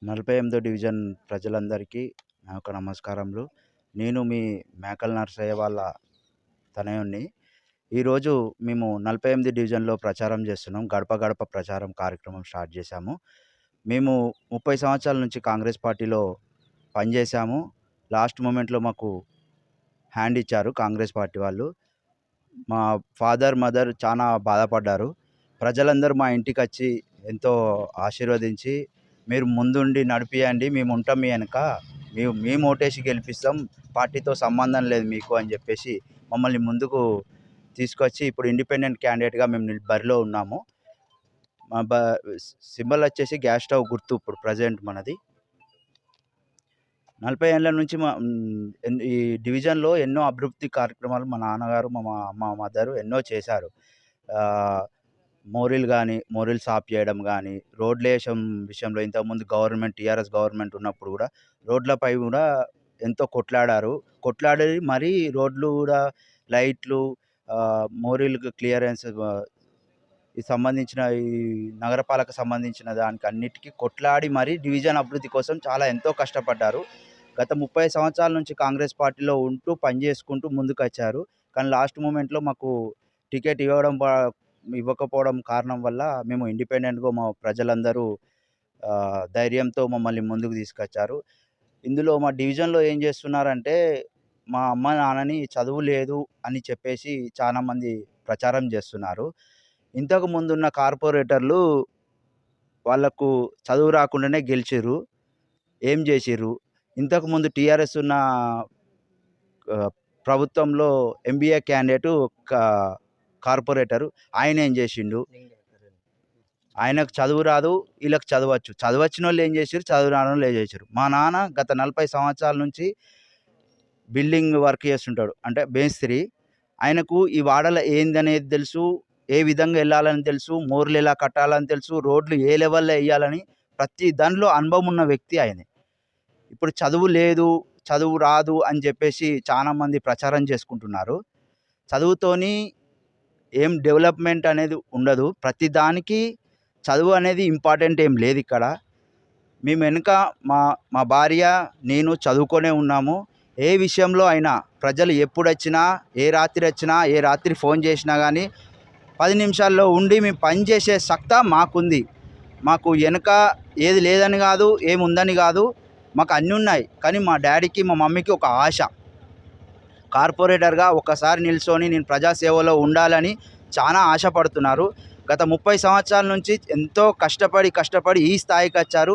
48వ division ప్రజలందరికీ నా యొక్క నమస్కారములు. నేను మీ మేకల నరసయ్య వాళ్ళ తనయుడిని. ఈరోజు మేము 48 డివిజన్‌లో ప్రచారం చేస్తున్నాం. గడప గడప ప్రచారం కార్యక్రమం స్టార్ట్ చేశాము. మేము 30 సంవత్సరాల నుంచి కాంగ్రెస్ పార్టీలో పనిచేశాము. లాస్ట్ మొమెంట్‌లో మాకు హ్యాండ్ ఇచ్చారు కాంగ్రెస్ పార్టీ వాళ్ళు. మా ఫాదర్, మదర్ చాలా బాధపడ్డారు. ప్రజలందరూ మా ఇంటికొచ్చి ఎంతో ఆశీర్వదించి, మీరు ముందుండి నడిపియండి, మేము ఉంటాం మీ వెనక, మేము ఓటేసి గెలిపిస్తాం, పార్టీతో సంబంధం లేదు మీకు అని చెప్పేసి మమ్మల్ని ముందుకు తీసుకొచ్చి ఇప్పుడు ఇండిపెండెంట్ క్యాండిడేట్గా మేము బరిలో ఉన్నాము. మా సింబల్ వచ్చేసి గ్యాస్ స్టవ్ గుర్తు. ఇప్పుడు ప్రజెంట్ మనది 40 ఏళ్ళ నుంచి ఈ డివిజన్లో ఎన్నో అభివృద్ధి కార్యక్రమాలు మా నాన్నగారు, మా మదరు ఎన్నో చేశారు. మోరీల్స్ ఆఫ్ చేయడం కానీ, రోడ్లేశం విషయంలో ఇంతకుముందు టీఆర్ఎస్ గవర్నమెంట్ ఉన్నప్పుడు కూడా రోడ్లపై కూడా ఎంతో కొట్లాడి మరీ రోడ్లు కూడా లైట్లు, మోరీలకు క్లియరెన్స్ సంబంధించిన ఈ నగరపాలక సంబంధించిన దానికి అన్నిటికీ కొట్లాడి మరీ డివిజన్ అభివృద్ధి కోసం ఎంతో కష్టపడ్డారు. గత 30 సంవత్సరాల నుంచి కాంగ్రెస్ పార్టీలో ఉంటూ పనిచేసుకుంటూ ముందుకొచ్చారు. కానీ లాస్ట్ మూమెంట్లో మాకు టికెట్ ఇవ్వకపోవడం కారణం వల్ల మేము ఇండిపెండెంట్గా మా ప్రజలందరూ ధైర్యంతో మమ్మల్ని ముందుకు తీసుకొచ్చారు. ఇందులో మా డివిజన్లో ఏం చేస్తున్నారంటే, మా అమ్మ నాన్నని చదువు లేదు అని చెప్పేసి చాలామంది ప్రచారం చేస్తున్నారు. ఇంతకు ముందున్న కార్పొరేటర్లు వాళ్ళకు చదువు రాకుండానే గెలిచిర్రు. ఏం చేసిర్రు? ఇంతకుముందు టీఆర్ఎస్ ఉన్న ప్రభుత్వంలో ఎంబీఏ క్యాండిడేటు కార్పొరేటరు ఆయన ఏం చేసిండు? ఆయనకు చదువు రాదు, వీళ్ళకి చదవచ్చు. చదవచ్చిన వాళ్ళు ఏం చేసారు, చదువు రాని వాళ్ళు ఏం చేశారు? మా నాన్న గత 40 సంవత్సరాల నుంచి బిల్డింగ్ వర్క్ చేస్తుంటాడు, అంటే మేస్త్రి. ఆయనకు ఈ వాడల ఏందనేది తెలుసు, ఏ విధంగా వెళ్ళాలని తెలుసు, మోర్లు ఎలా కట్టాలని తెలుసు, రోడ్లు ఏ లెవెల్లో వేయాలని ప్రతి దానిలో అనుభవం ఉన్న వ్యక్తి ఆయనే. ఇప్పుడు చదువు లేదు, చదువు రాదు అని చెప్పేసి చాలామంది ప్రచారం చేసుకుంటున్నారు. చదువుతోని ఏం డెవలప్మెంట్ అనేది ఉండదు. ప్రతి దానికి చదువు అనేది ఇంపార్టెంట్ ఏం లేదు ఇక్కడ. మేము వెనుక మా భార్య, నేను చదువుకొనే ఉన్నాము. ఏ విషయంలో అయినా ప్రజలు ఎప్పుడొచ్చినా, ఏ రాత్రి ఫోన్ చేసినా కానీ 10 నిమిషాల్లో ఉండి మేము పనిచేసే సత్తా మాకుంది. మాకు వెనుక ఏది లేదని కాదు, ఏముందని కాదు, మాకు అన్నీ ఉన్నాయి. కానీ మా డాడీకి, మా మమ్మీకి ఒక ఆశ, కార్పొరేటర్గా ఒకసారి నిల్చొని నేను ప్రజాసేవలో ఉండాలని చాలా ఆశపడుతున్నారు. గత 30 సంవత్సరాల నుంచి ఎంతో కష్టపడి ఈ స్థాయికి వచ్చారు.